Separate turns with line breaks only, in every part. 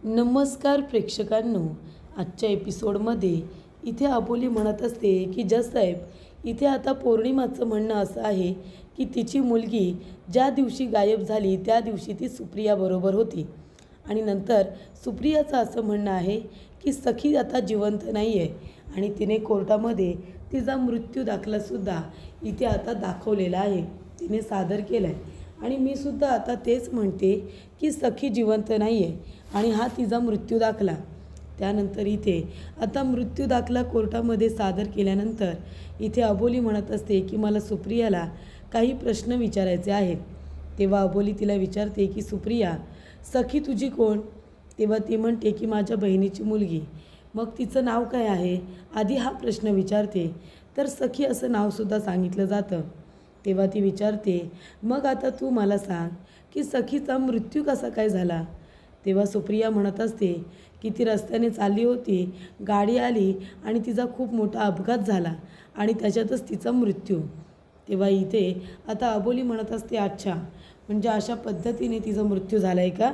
नमस्कार प्रेक्षकांनो, आजच्या एपिसोडमध्ये इथे अबोली म्हणत असते की जज साहेब, इथे आता पौर्णिमाचं म्हणणं असं आहे की तिची मुलगी ज्या दिवशी गायब झाली त्या दिवशी ती सुप्रियाबरोबर होती आणि नंतर सुप्रियाचं असं म्हणणं आहे की सखी आता जिवंत नाही आहे आणि तिने कोर्टामध्ये तिचा मृत्यू दाखलासुद्धा इथे आता दाखवलेला आहे, तिने सादर केला आहे. आणि मी सुद्धा आता तेच म्हणते की सखी जिवंत नाही आहे आणि हा तिचा मृत्यू दाखला. त्यानंतर इथे आता मृत्यू दाखला कोर्टामध्ये सादर केल्यानंतर इथे अबोली म्हणत असते की मला सुप्रियाला काही प्रश्न विचारायचे आहेत. तेव्हा अबोली तिला विचारते की सुप्रिया, सखी तुझी कोण? तेव्हा ती म्हणते की माझ्या बहिणीची मुलगी. मग तिचं नाव काय आहे? आधी हा प्रश्न विचारते, तर सखी असं नावसुद्धा सांगितलं जातं. तेव्हा ती विचारते, मग आता तू मला सांग की सखीचा मृत्यू कसा काय झाला? तेव्हा सुप्रिया म्हणत असते की ती रस्त्याने चालली होती, गाडी आली आणि तिचा खूप मोठा अपघात झाला आणि त्याच्यातच तिचा मृत्यू. तेव्हा इथे आता अबोली म्हणत असते, अच्छा, म्हणजे अशा पद्धतीने तिचा मृत्यू झाला आहे का,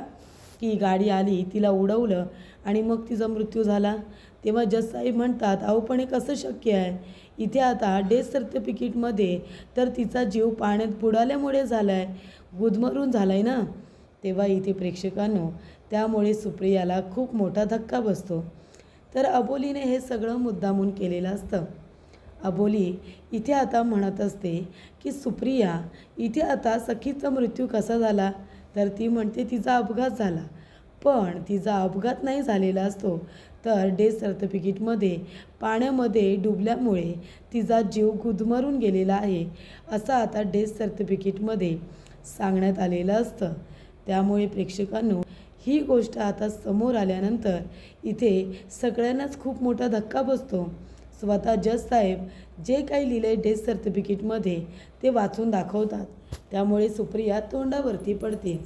की गाडी आली तिला उडवलं आणि मग तिचा मृत्यू झाला? तेव्हा जज साहेब म्हणतात, अहो पण हे कसं शक्य आहे? इथे आता डेथ सर्टिफिकेटमध्ये तर तिचा जीव पाण्यात बुडाल्यामुळे झाला आहे, गुदमरून झाला आहे ना. तेव्हा इथे प्रेक्षकांनो, त्यामुळे सुप्रियाला खूप मोठा धक्का बसतो. तर अबोलीने हे सगळं मुद्दामून केलेलं असतं. अबोली इथे आता म्हणत असते की सुप्रिया, इथे आता सखीचा मृत्यू कसा झाला? तर ती म्हणते तिचा अपघात झाला. पण तिचा अपघात नाही झालेला असतो, तर डेथ सर्टिफिकेटमध्ये पाण्यामध्ये डुबल्यामुळे तिचा जीव गुदमरून गेलेला आहे असं आता डेथ सर्टिफिकेटमध्ये सांगण्यात आलेलं असतं. त्यामुळे प्रेक्षकांनो, ही गोष्ट आता समोर आल्यानंतर इथे सगळ्यांनाच खूप मोठा धक्का बसतो. स्वतः जज साहेब जे काही लिहिले डेथ सर्टिफिकेटमध्ये ते वाचून दाखवतात. त्यामुळे सुप्रिया तोंडावरती पडते.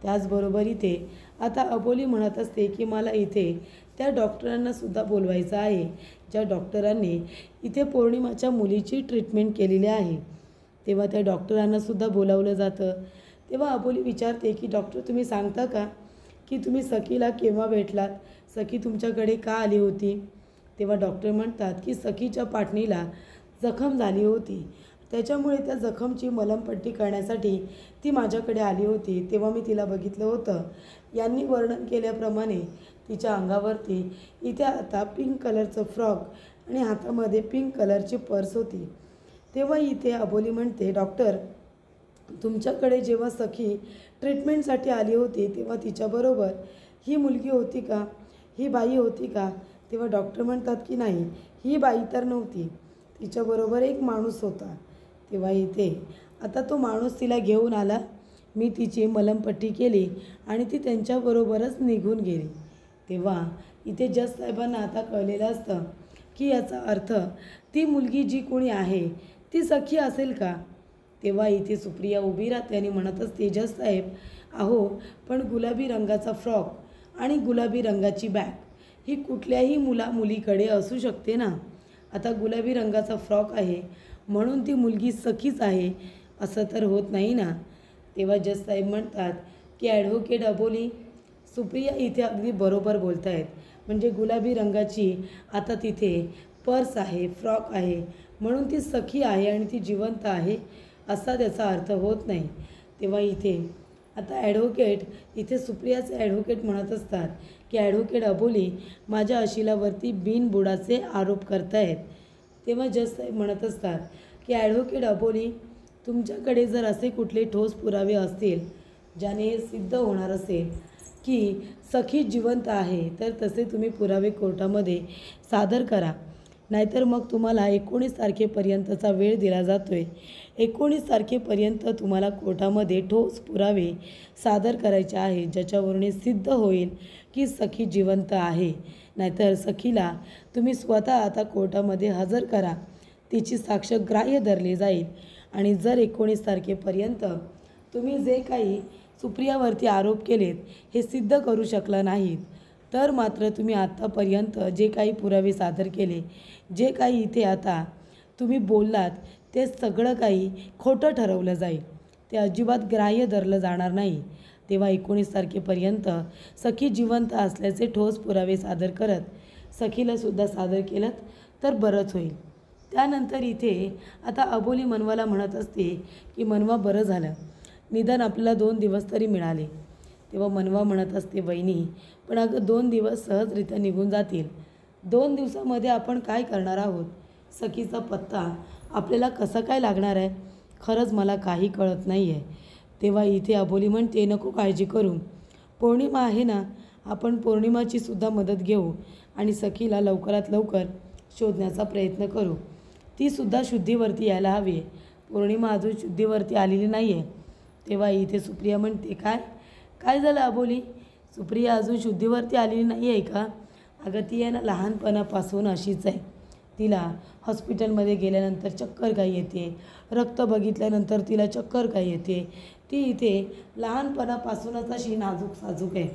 त्याचबरोबर इथे आता अबोली म्हणत असते की मला इथे त्या डॉक्टरांनासुद्धा बोलवायचं आहे, ज्या डॉक्टरांनी इथे पौर्णिमाच्या मुलीची ट्रीटमेंट केलेली आहे. तेव्हा त्या डॉक्टरांनासुद्धा बोलावलं जातं. तेव्हा अबोली विचारते की डॉक्टर, तुम्ही सांगता का की तुम्ही सखीला केव्हा भेटलात? सखी तुमच्याकडे का आली होती? तेव्हा डॉक्टर म्हणतात की सखीच्या पाठणीला जखम झाली होती, त्याच्यामुळे त्या जखमची मलमपट्टी करण्यासाठी ती माझ्याकडे आली होती. तेव्हा मी तिला बघितलं होतं. यांनी वर्णन केल्याप्रमाणे तिच्या अंगावरती इथे आता पिंक कलरचं फ्रॉक आणि हातामध्ये पिंक कलरची पर्स होती. तेव्हा इथे अबोली म्हणते, डॉक्टर, तुमच्याकडे जेव्हा सखी ट्रीटमेंटसाठी आली होती तेव्हा तिच्याबरोबर ही मुलगी होती का? ही बाई होती का? तेव्हा डॉक्टर म्हणतात की नाही, ही बाई तर नव्हती, तिच्याबरोबर एक माणूस होता. तेव्हा इथे आता तो माणूस तिला घेऊन आला, मी तिची मलमपट्टी केली आणि ती त्यांच्याबरोबरच निघून गेली. तेव्हा इथे जज साहेबांना आता कळलेलं असतं की याचा अर्थ ती मुलगी जी कोणी आहे ती सखी असेल का? तेव्हा इथे सुप्रिया उभी राहते आणि म्हणत असते, जज साहेब, अहो पण गुलाबी रंगाचा फ्रॉक आणि गुलाबी रंगाची बॅग ही कुठल्याही मुलीकडे असू शकते ना. आता गुलाबी रंगाचा फ्रॉक आहे म्हणून ती मुलगी सखीच आहे असं तर होत नाही ना. तेव्हा जज साहेब म्हणतात की ॲडव्होकेट अबोली, सुप्रिया इथे अगदी बरोबर बोलत आहेत. म्हणजे गुलाबी रंगाची आता तिथे पर्स आहे, फ्रॉक आहे, म्हणून ती सखी आहे आणि ती जिवंत आहे असा त्याचा अर्थ होत नाही. तेव्हा इथे आता ॲडव्होकेट इथे सुप्रियाचे ॲडव्होकेट म्हणत असतात की ॲडव्होकेट अबोली माझ्या अशिलावरती बिनबुडाचे आरोप करतायत. तेव्हा जज साहेब म्हणत असतात की ॲडव्होकेट अबोली, तुमच्याकडे जर असे कुठले ठोस पुरावे असतील ज्याने हे सिद्ध होणार असेल की सखी जिवंत आहे, तर तसे तुम्ही पुरावे कोर्टामध्ये सादर करा. नाहीतर मग तुम्हाला 19 तारखेपर्यंतचा वेळ दिला जातो आहे. 19 तारखेपर्यंत तुम्हाला कोर्टामध्ये ठोस पुरावे सादर करायचे आहे ज्याच्यावरून हे सिद्ध होईल की सखी जिवंत आहे. नाहीतर सखीला तुम्ही स्वतः आता कोर्टामध्ये हजर करा, तिची साक्ष ग्राह्य धरली जाईल आणि जर 19 तारखेपर्यंत तुम्ही जे काही सुप्रियावरती आरोप केलेत हे सिद्ध करू शकला नाहीत, तर मात्र तुम्ही आत्तापर्यंत जे काही पुरावे सादर केले, जे काही इथे आता तुम्ही बोललात, ते सगळं काही खोटं ठरवलं जाईल. ते अजिबात ग्राह्य धरलं जाणार नाही. तेव्हा 19 तारखेपर्यंत सखी जिवंत असल्याचे ठोस पुरावे सादर करत सखीलासुद्धा सादर केलं तर बरंच होईल. त्यानंतर इथे आता अबोली मनवाला म्हणत असते की मनवा बरं झालं, निदान आपल्याला 2 दिवस तरी मिळाले. तेव्हा मनवा म्हणत असते वहिनी, पण अगं 2 दिवस सहजरित्या निघून जातील. 2 दिवसामध्ये आपण काय करणार आहोत? सखीचा पत्ता आपल्याला कसा काय लागणार आहे? खरंच मला काही कळत नाही आहे. तेव्हा इथे अबोली म्हणते नको काळजी करू, पौर्णिमा आहे ना, आपण पौर्णिमाची सुद्धा मदत घेऊ आणि सखीला लवकरात लवकर शोधण्याचा प्रयत्न करू. ती सुद्धा शुद्धीवरती यायला हवी. पौर्णिमा अजून शुद्धीवरती आलेली नाही आहे. तेव्हा इथे सुप्रिया म्हणते काय झालं अबोली? सुप्रिया अजून शुद्धीवरती आलेली नाही आहे का? अगं ती आहे ना लहानपणापासून अशीच आहे. तिला हॉस्पिटलमध्ये गेल्यानंतर चक्कर काय येते, रक्त बघितल्यानंतर तिला चक्कर काय येते. ती इथे लहानपणापासूनच अशी नाजूक साजूक आहे.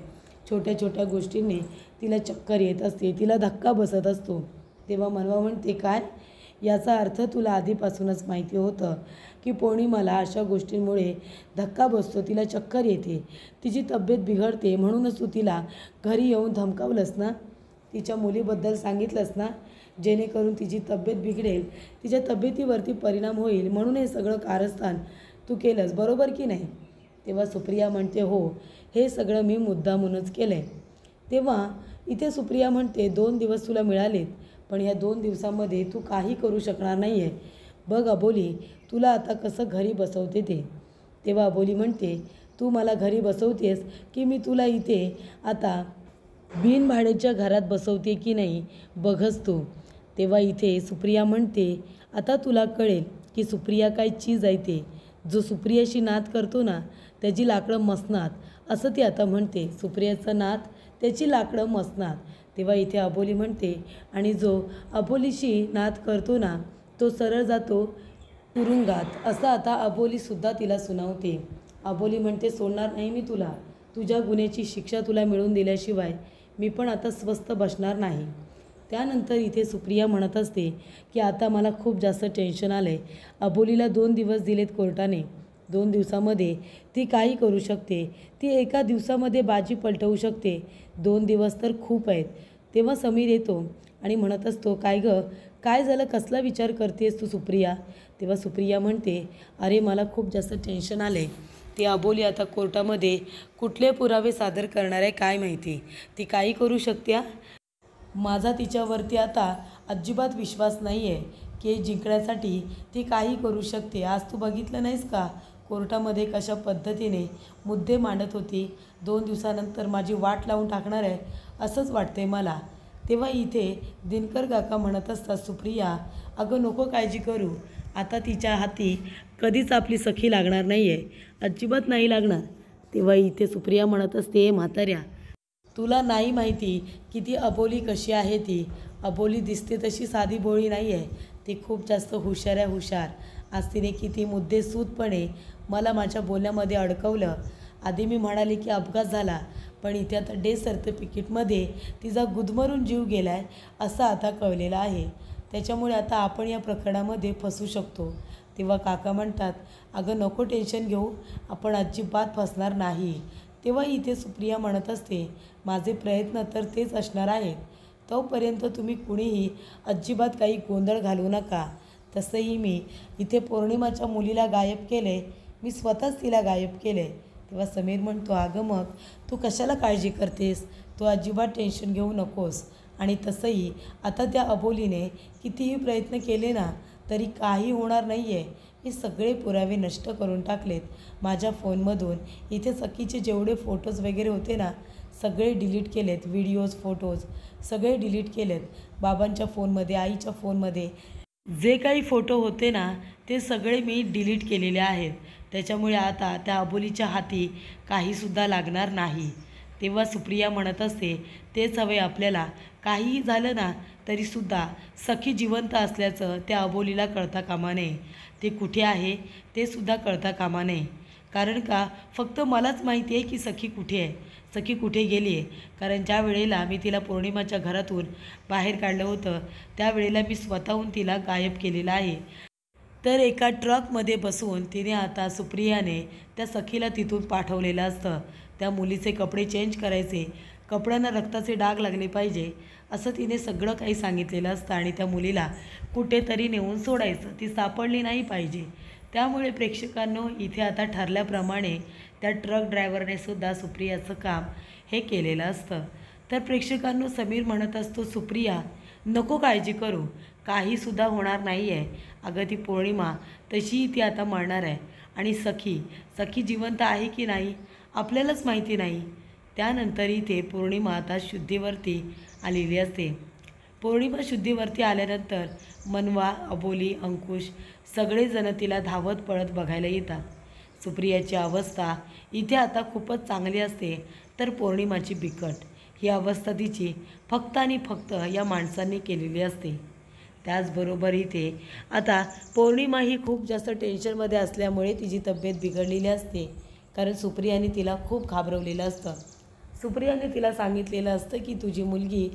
छोट्या छोट्या गोष्टींनी तिला चक्कर येत असते, तिला धक्का बसत असतो. तेव्हा मनवा म्हणते काय? याचा अर्थ तुला आधीपासूनच माहिती होतं की पौर्णिमाला अशा गोष्टींमुळे धक्का बसतो, तिला चक्कर येते, तिची तब्येत बिघडते, म्हणूनच तू तिला घरी येऊन धमकावलंस ना, तिच्या मुलीबद्दल सांगितलंस ना, जेणेकरून तिची तब्येत बिघडेल, तिच्या तब्येतीवरती परिणाम होईल, म्हणून हे सगळं कारस्थान तू केलंस, बरोबर की नाही? तेव्हा सुप्रिया म्हणते हो, हे सगळं मी मुद्दामूनच केलं आहे. तेव्हा इथे सुप्रिया म्हणते 2 दिवस तुला मिळालेत, पण या 2 दिवसामध्ये तू काही करू शकणार नाही आहे. बघ अबोली, तुला आता कसं घरी बसवते ते. तेव्हा अबोली म्हणते तू मला घरी बसवतेस की मी तुला इथे आता बिनभाड्याच्या घरात बसवते की नाही बघच तू. तेव्हा इथे सुप्रिया म्हणते आता तुला कळेल की सुप्रिया काय चीज आहे ते. जो सुप्रियाशी नाद करतो ना त्याची लाकडं मसनात, असं ती आता म्हणते. सुप्रियाचा नाद त्याची लाकडं मसनात. तेव्हा इथे अबोली म्हणते आणि जो अबोलीशी नाद करतो ना तो सरळ जातो तुरुंगात, असं आता अबोलीसुद्धा तिला सुनावते. अबोली म्हणते सोडणार नाही मी तुला, तुझ्या गुन्ह्याची शिक्षा तुला मिळवून दिल्याशिवाय मी पण आता स्वस्थ बसणार नाही. त्यानंतर इथे सुप्रिया म्हणत असते की आता मला खूप जास्त टेन्शन आलं आहे. अबोलीला 2 दिवस दिलेत कोर्टाने. 2 दिवसामध्ये ती काही करू शकते, ती एका दिवसामध्ये बाजी पलटवू शकते. 2 दिवस तर खूप आहेत. तेव्हा समीर येतो आणि म्हणत असतो काय गं, काय झालं, कसला विचार करतेस तू सुप्रिया? तेव्हा सुप्रिया म्हणते अरे मला खूप जास्त टेन्शन आलं आहे. ती अबोली आता कोर्टामध्ये कुठले पुरावे सादर करणार आहे काय माहिती. ती काही करू शकते. माझा तिच्यावरती आता अजिबात विश्वास नाही आहे की जिंकण्यासाठी ती काही करू शकते. आज तू बघितलं नाहीस का कोर्टामध्ये कशा पद्धतीने मुद्दे मांडत होती. 2 दिवसानंतर माझी वाट लावून टाकणार आहे असंच वाटतंय मला. तेव्हा इथे दिनकर काका म्हणत असतात सुप्रिया अगं नको काळजी करू, आता तिच्या हाती कधीच आपली सखी लागणार नाही आहे, अजिबात नाही लागणार. तेव्हा इथे सुप्रिया म्हणत असते म्हाताऱ्या तुला नाही माहिती की ती अबोली कशी आहे. ती अबोली दिसते तशी साधी भोळी नाही आहे, ती खूप जास्त हुशार आहे, हुशार. आज तिने किती मुद्देसूदपणे मला माझ्या बोलण्यामध्ये अडकवलं. आधी मी म्हणाले की अपघात झाला, पण इथे आता डेथ सर्टिफिकेटमध्ये तिचा गुदमरून जीव गेला आहे असं आता कळलेलं आहे. त्याच्यामुळे आता आपण या प्रकरणामध्ये फसू शकतो. तेव्हा काका म्हणतात अगं नको टेन्शन घेऊ, आपण अजिबात फसणार नाही. तेव्हा इथे सुप्रिया म्हणत असते माझे प्रयत्न तर तेच असणार आहेत, तोपर्यंत तुम्ही कुणीही अजिबात काही गोंधळ घालू नका. तसंही मी इथे पौर्णिमाच्या मुलीला गायब केले, मी स्वतःच तिला गायब केले. तेव्हा समीर म्हणतो अगं मग तू कशाला काळजी करतेस, तू अजिबात टेन्शन घेऊ नकोस. आणि तसंही आता त्या अबोलीने कितीही प्रयत्न केले ना तरी काही होणार नाही आहे. मी सगळे पुरावे नष्ट करून टाकलेत माझ्या फोनमधून. इथे सखीचे जेवढे फोटोज वगैरे होते ना सगळे डिलीट केलेत, व्हिडिओज फोटोज सगळे डिलीट केलेत. बाबांच्या फोनमध्ये, आईच्या फोनमध्ये जे काही फोटो होते ना ते सगळे मी डिलीट केलेले आहेत. त्याच्यामुळे आता त्या अबोलीच्या हाती काहीसुद्धा लागणार नाही. तेव्हा सुप्रिया म्हणत असते तेच हवे आपल्याला. काहीही झालं ना तरीसुद्धा सखी जिवंत असल्याचं त्या अबोलीला कळता कामा नये. ते कुठे आहे ते सुद्धा कळता कामा नये. कारण का फक्त मलाच माहिती आहे की सखी कुठे आहे, सखी कुठे गेली आहे. कारण ज्या वेळेला मी तिला पौर्णिमाच्या घरातून बाहेर काढलं होतं त्यावेळेला मी स्वतःहून तिला गायब केलेलं आहे. तर एका ट्रकमध्ये बसवून तिने आता सुप्रियाने त्या सखीला तिथून पाठवलेलं असतं. त्या मुलीचे कपडे चेंज करायचे, कपड्यांना रक्ताचे डाग लागले पाहिजे, असं तिने सगळं काही सांगितलेलं असतं. आणि त्या मुलीला कुठेतरी नेऊन सोडायचं, ती सापडली नाही पाहिजे. त्यामुळे प्रेक्षकांनो, इथे आता ठरल्याप्रमाणे त्या ट्रक ड्रायव्हरने सुद्धा सुप्रियाचं काम हे केलेलं असतं. तर प्रेक्षकांनो, समीर म्हणत असतो, सुप्रिया नको काळजी करू, काहीसुद्धा होणार नाही आहे. अगं ती पौर्णिमा तशीही ती आता मरणार आहे. आणि सखी जिवंत आहे की नाही आपल्यालाच माहिती नाही. त्यानंतरही ते पौर्णिमा आता शुद्धीवरती आलेली असते. पौर्णिमा शुद्धीवरती आल्यानंतर मनवा, अबोली, अंकुश सगळेजण तिला धावत पळत बघायला येतात. सुप्रियाची अवस्था इथे आता खूपच चांगली असते, तर पौर्णिमाची बिकट ही अवस्था तिची फक्त आणि फक्त या माणसांनी केलेली असते. त्याचबरोबर इथे आता पौर्णिमा ही खूप जास्त टेन्शनमध्ये असल्यामुळे तिची तब्येत बिघडलेली असते, कारण सुप्रियाने तिला खूप घाबरवलेलं असतं. सुप्रियाने तिला सांगितलेलं असतं की तुझी मुलगी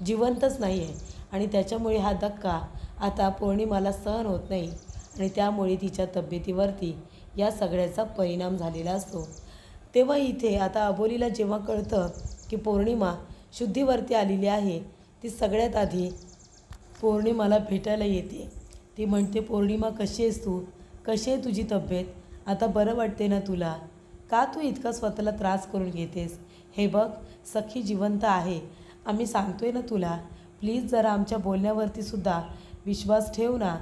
जिवंतच नाही आहे आणि त्याच्यामुळे हा धक्का आता पौर्णिमाला सहन होत नाही आणि त्यामुळे तिच्या तब्येतीवरती या सगळ्याचा परिणाम झालेला असतो. तेव्हा इथे आता अबोलीला जेव्हा कळतं की पौर्णिमा शुद्धीवरती आलेली आहे, ती सगळ्यात आधी पौर्णिमाला भेटायला येते. ती म्हणते, पौर्णिमा कशी आहेस तू, कशी आहे तुझी तब्येत, आता बरं वाटते ना तुला, का तू इतका स्वतःला त्रास करून घेतेस, हे बघ सखी जिवंत आहे, आम्ही सांगतोय ना तुला, प्लीज जरा आमच्या बोलण्यावरती सुद्धा विश्वास ठेव ना.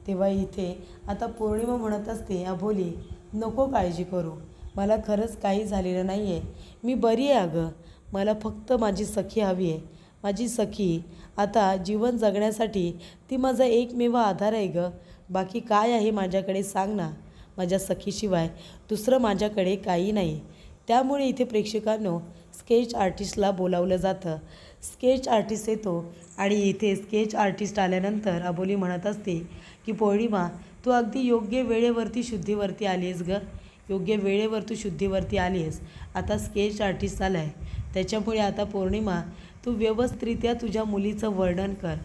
तेव्हा इथे आता पौर्णिमा म्हणत असते, अबोली नको काळजी करू, मला खरंच काही झालेलं नाही आहे, मी बरी आहे. अगं मला फक्त माझी सखी हवी आहे, माझी सखी आता जीवन जगण्यासाठी ती माझा एकमेव आधार आहे गं, बाकी काय आहे माझ्याकडे सांग ना, माझ्या सखीशिवाय दुसरं माझ्याकडे काही नाही. त्यामुळे इथे प्रेक्षकांनो स्केच आर्टिस्टला बोलावलं जातं. स्केच आर्टिस्ट येतो आणि इथे स्केच आर्टिस्ट आल्यानंतर अबोली म्हणत असते की पौर्णिमा तू अगदी योग्य वेळेवरती शुद्धीवरती आली आहेस गं, योग्य वेळेवर तू शुद्धीवरती आली आहेस. आता स्केच आर्टिस्ट आला आहे, त्याच्यामुळे आता पौर्णिमा तू व्यवस्थितरित्या तुझ्या मुलीचं वर्णन कर.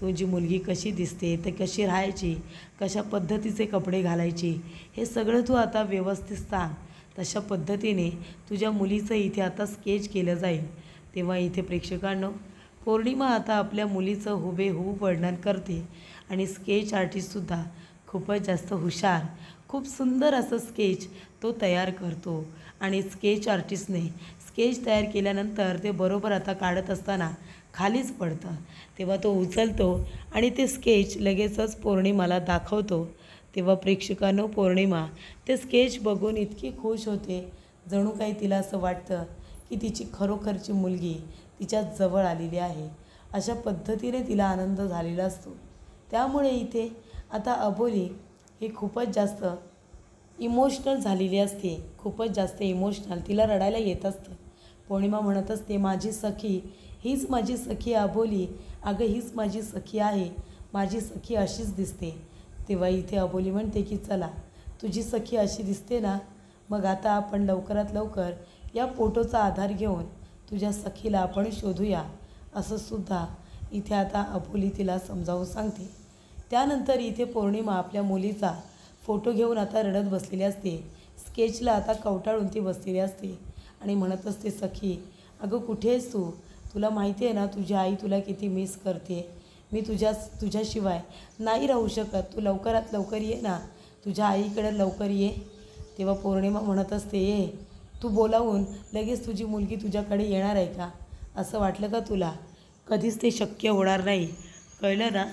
तुझी मुलगी कशी दिसते, ते कशी राहायची, कशा पद्धतीचे कपडे घालायची, हे सगळं तू आता व्यवस्थित सांग. तशा पद्धतीने तुझ्या मुलीचं इथे आता स्केच केलं जाईल. तेव्हा इथे प्रेक्षकांनो पौर्णिमा आता आपल्या मुलीचं हुबेहूब वर्णन करते आणि स्केच आर्टिस्टसुद्धा खूपच जास्त हुशार, खूप सुंदर असं स्केच तो तयार करतो. आणि स्केच आर्टिस्टने स्केच तयार केल्यानंतर ते बरोबर आता काढत असताना खालीच पडतं. तेव्हा तो उचलतो आणि ते स्केच लगेचच पौर्णिमाला दाखवतो. तेव्हा प्रेक्षकांनो पौर्णिमा ते स्केच बघून इतकी खुश होते, जणू काही तिला असं वाटतं की तिची खरोखरची मुलगी तिच्या जवळ आलेली आहे. अशा पद्धतीने तिला आनंद झालेला असतो. त्यामुळे इथे आता अबोली ही खूपच जास्त इमोशनल झालेली असते, खूपच जास्त इमोशनल, तिला रडायला येत असतं. पौर्णिमा म्हणत असते, माझी सखी हीच माझी सखी अबोली, अगं हीच माझी सखी आहे, माझी सखी अशीच दिसते. तेव्हा इथे अबोली म्हणते की चला तुझी सखी अशी दिसते ना, मग आता आपण लवकरात लवकर या फोटोचा आधार घेऊन तुझ्या सखीला आपण शोधूया, असं सुद्धा इथे आता अबोली तिला समजावून सांगते. त्यानंतर इथे पौर्णिमा आपल्या मुलीचा फोटो घेऊन आता रडत बसलेली असते. स्केचला आता कवटाळून ती बसलेली असते आणि म्हणत असते, सखी अगं कुठे आहेस तू, तुला माहिती आहे ना तुझी आई तुला किती मिस करते, मी तुझ्याशिवाय नाही राहू शकत, तू लवकरात लवकर ये ना, तुझ्या आईकडे लवकर ये. तेव्हा पौर्णिमा म्हणत असते, ये तू बोलावून लगेच तुझी मुलगी तुझ्याकडे येणार आहे का, असं वाटलं का तुला, कधीच ते शक्य होणार नाही, कळलं ना,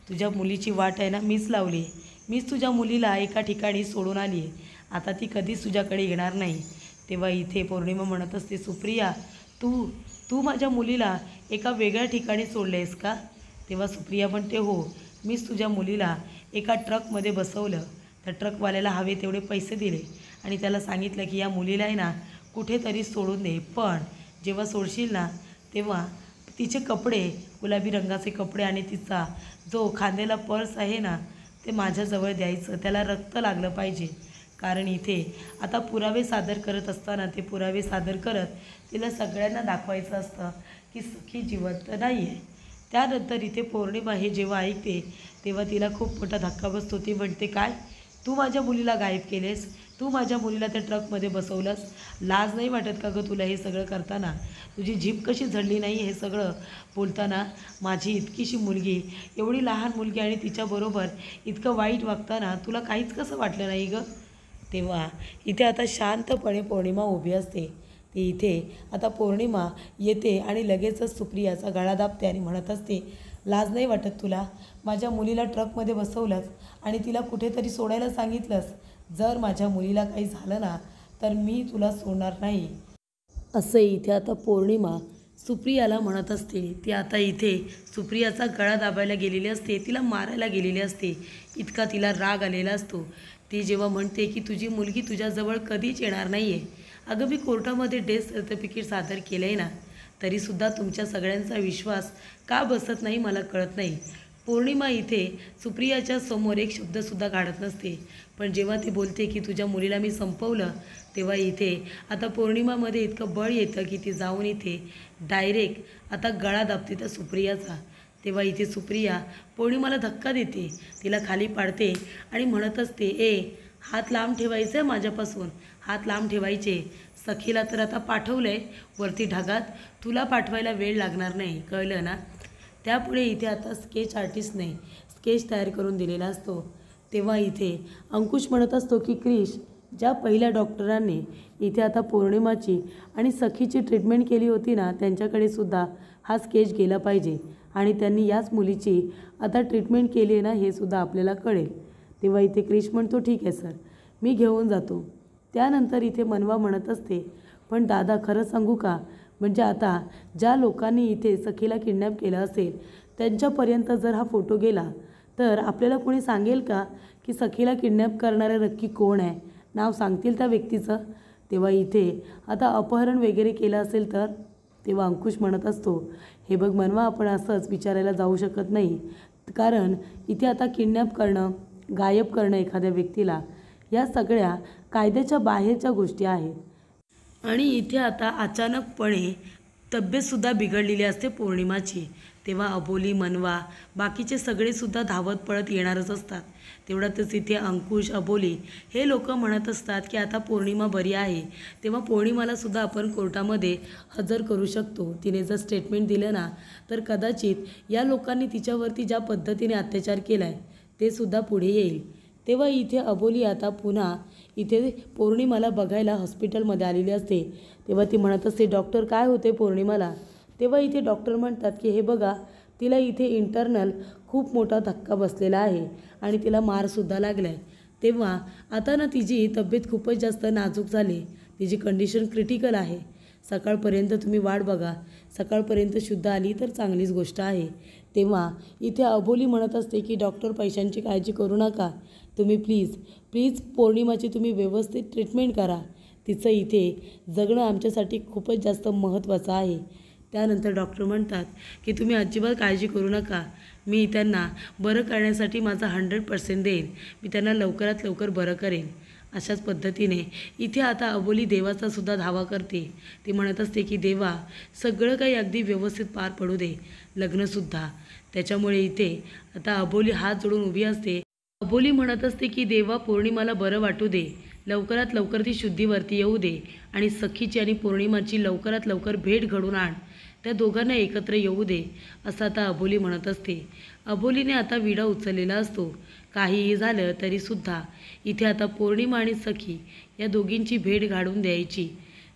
तुझ्या मुलीची वाट आहे ना मीच लावली, मीच तुझ्या मुलीला एका ठिकाणी सोडून आली आहे, आता ती कधीच तुझ्याकडे येणार नाही. तेव्हा इथे पौर्णिमा म्हणत असते, सुप्रिया तू माझ्या मुलीला एका वेगळ्या ठिकाणी सोडले आहेस का. तेव्हा सुप्रिया म्हणते, हो मीच तुझ्या मुलीला एका ट्रकमध्ये बसवलं, त्या ट्रकवाल्याला हवे तेवढे पैसे दिले आणि त्याला सांगितलं की या मुलीला आहे ना कुठेतरी सोडून दे, पण जेव्हा सोडशील ना तेव्हा तिचे कपडे, गुलाबी रंगाचे कपडे आणि तिचा जो खांद्याला पर्स आहे ना ते माझ्याजवळ द्यायचं, त्याला रक्त लागलं पाहिजे. कारण इथे आता पुरावे सादर करत असताना ते पुरावे सादर करत तिला सगळ्यांना दाखवायचं असतं की सखी जिवंत नाही आहे. त्यानंतर इथे पौर्णिमा हे जेव्हा ऐकते तेव्हा तिला खूप मोठा धक्का बसतो. ती म्हणते, काय तू माझ्या मुलीला गायब केलेस, तू माझ्या मुलीला त्या ट्रकमध्ये बसवलंस. लाज नाही वाटत का गं तुला हे सगळं करताना? तुझी जीभ कशी झडली नाही हे सगळं बोलताना? माझी इतकीशी मुलगी, एवढी लहान मुलगी आणि तिच्याबरोबर इतकं वाईट वागताना तुला काहीच कसं वाटलं नाही गं? तेव्हा इथे आता शांतपणे पौर्णिमा उभी असते. ती इथे आता पौर्णिमा येते आणि लगेचच सुप्रियाचा गळा दाबते आणि म्हणत असते, लाज नाही वाटत तुला? माझ्या मुलीला ट्रकमध्ये बसवलंस आणि तिला कुठेतरी सोडायला सांगितलंस. जर माझ्या मुलीला काही झालं ना तर मी तुला सोडणार नाही. असं इथे आता पौर्णिमा सुप्रियाला म्हणत असते. ती आता इथे सुप्रियाचा गळा दाबायला गेलेली असते, तिला मारायला गेलेली असते. इतका तिला राग आलेला असतो. ती जेव्हा म्हणते की तुझी मुलगी तुझ्याजवळ कधीच येणार नाही आहे. अगं मी कोर्टामध्ये डेथ सर्टिफिकेट सादर केलं आहे ना, तरीसुद्धा तुमच्या सगळ्यांचा विश्वास का बसत नाही मला कळत नाही. पौर्णिमा इथे सुप्रियाच्या समोर एक शब्दसुद्धा काढत नसते. पण जेव्हा ती बोलते की तुझ्या मुलीला मी संपवलं, तेव्हा इथे आता पौर्णिमामध्ये इतकं बळ येतं की ती जाऊन इथे डायरेक्ट आता गळा दाबते त्या सुप्रियाचा. तेव्हा इथे सुप्रिया पौर्णिमाला धक्का देते, तिला खाली पाडते आणि म्हणत असते, हात लांब ठेवायचं आहे माझ्यापासून, हात लांब ठेवायचे. सखीला तर आता पाठवलं आहे वरती ढगात, तुला पाठवायला वेळ लागणार नाही, कळलं ना? त्यापुढे इथे आता स्केच आर्टिस्टने स्केच तयार करून दिलेला असतो. तेव्हा इथे अंकुश म्हणत असतो की क्रिश, ज्या पहिल्या डॉक्टरांनी इथे आता पौर्णिमाची आणि सखीची ट्रीटमेंट केली होती ना, त्यांच्याकडे सुद्धा हा स्केच गेला पाहिजे आणि त्यांनी याच मुलीची आता ट्रीटमेंट केली आहे ना हे सुद्धा आपल्याला कळेल. तेव्हा इथे क्रिश म्हणतो, ठीक आहे सर, मी घेऊन जातो. त्यानंतर इथे मनवा म्हणत असते, पण दादा खरं सांगू का, म्हणजे आता ज्या लोकांनी इथे सखीला किडनॅप केलं असेल त्यांच्यापर्यंत जर हा फोटो गेला तर आपल्याला कोणी सांगेल का की सखीला किडनॅप करणारं नक्की कोण आहे? नाव सांगतील त्या व्यक्तीचं? तेव्हा इथे आता अपहरण वगैरे केलं असेल तर? तेव्हा अंकुश म्हणत असतो, हे बघ मनवा, आपण असंच विचारायला जाऊ शकत नाही, कारण इथे आता किडनॅप करणं, गायब करणं एखाद्या व्यक्तीला, या सगळ्या कायद्याच्या बाहेरच्या गोष्टी आहेत. आणि इथे आता अचानकपणे तब्येतसुद्धा बिघडलेली असते पौर्णिमाची. तेव्हा अबोली, मनवा, बाकीचे सगळेसुद्धा धावत पळत येणारच असतात. तेवढ्यातच इथे अंकुश, अबोली हे लोक म्हणत असतात की आता पौर्णिमा बरी आहे, तेव्हा पौर्णिमालासुद्धा आपण कोर्टामध्ये हजर करू शकतो. तिने जर स्टेटमेंट दिलं ना तर कदाचित या लोकांनी तिच्यावरती ज्या पद्धतीने अत्याचार केला आहे ते सुद्धा पुढे येईल. तेव्हा इथे अबोली आता पुन्हा इथे पौर्णिमाला बघायला हॉस्पिटलमध्ये आलेली असते. तेव्हा ती म्हणत असते, डॉक्टर काय होते पौर्णिमाला? तेव्हा इथे डॉक्टर म्हणतात की हे बघा, तिला इथे इंटरनल खूप मोठा धक्का बसलेला आहे आणि तिला मारसुद्धा लागला आहे. तेव्हा आता ना तिची तब्येत खूपच जास्त नाजूक झाली, तिची कंडिशन क्रिटिकल आहे. सकाळपर्यंत तुम्ही वाट बघा, सकाळपर्यंत शुद्ध आली तर चांगलीच गोष्ट आहे. तेव्हा इथे अबोली म्हणत असते की डॉक्टर पैशांची काळजी करू नका, तुम्ही प्लीज पौर्णिमाची तुम्ही व्यवस्थित ट्रीटमेंट करा, तिचं इथे जगणं आमच्यासाठी खूपच जास्त महत्त्वाचं आहे. त्यानंतर डॉक्टर म्हणतात की तुम्ही अजिबात काळजी करू नका, मी त्यांना बरं करण्यासाठी माझा 100% देईन, मी त्यांना लवकरात लवकर बरं करेन. अशाच पद्धतीने इथे आता अबोली देवाचा सुद्धा धावा करते. ती म्हणत असते की देवा, सगळं काही अगदी व्यवस्थित पार पडू दे, लग्नसुद्धा. त्याच्यामुळे इथे आता अबोली हात जोडून उभी असते. अबोली म्हणत असते की देवा, पौर्णिमाला बरं वाटू दे, लवकरात लवकर ती शुद्धीवरती येऊ दे आणि सखीची आणि पौर्णिमाची लवकरात लवकर भेट घडून आण, त्या दोघांना एकत्र येऊ दे, असं आता अबोली म्हणत असते. अबोलीने आता विडा उचललेला असतो. काहीही झालं तरीसुद्धा इथे आता पौर्णिमा आणि सखी या दोघींची भेट घडवून द्यायची.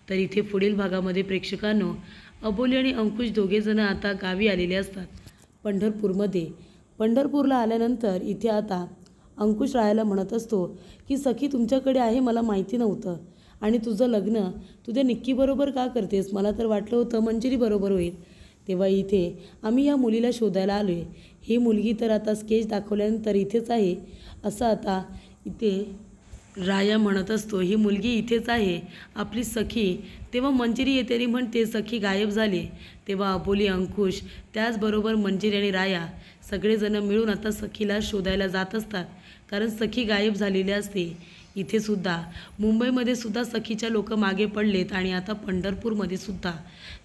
तर इथे पुढील भागामध्ये प्रेक्षकांनो, अबोली आणि अंकुश दोघेजणं आता गावी आलेले असतात पंढरपूरमध्ये. पंढरपूरला आल्यानंतर इथे आता अंकुश राहायला म्हणत असतो की सखी तुमच्याकडे आहे मला माहिती नव्हतं, आणि तुझं लग्न तू त्या निक्कीबरोबर का करतेस? मला तर वाटलं होतं मंजिरी बरोबर होईल. तेव्हा इथे आम्ही या मुलीला शोधायला आलो आहे, ही मुलगी तर आता स्केच दाखवल्यानंतर इथेच आहे, असं आता इथे राया म्हणत असतो. ही मुलगी इथेच आहे, आपली सखी. तेव्हा मंजिरी येते आणि म्हणते सखी गायब झाली. तेव्हा अबोली, अंकुश, त्याचबरोबर मंजिरी आणि राया सगळेजण मिळून आता सखीला शोधायला जात असतात, कारण सखी गायब झालेली असते. इथे सुद्धा मुंबईमध्ये सुद्धा सखीच्या लोक मागे पडलेत आणि आता पंढरपूरमध्ये सुद्धा.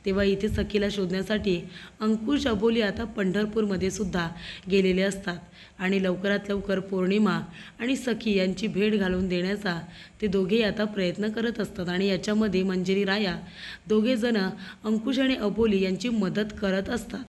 तेव्हा इथे सखीला शोधण्यासाठी अंकुश अबोली आता पंढरपूरमध्ये सुद्धा गेलेले असतात आणि लवकरात लवकर पौर्णिमा आणि सखी यांची भेट घालून देण्याचा ते दोघेही आता प्रयत्न करत असतात आणि याच्यामध्ये मंजिरी राया दोघेजण अंकुश आणि अबोली यांची मदत करत असतात.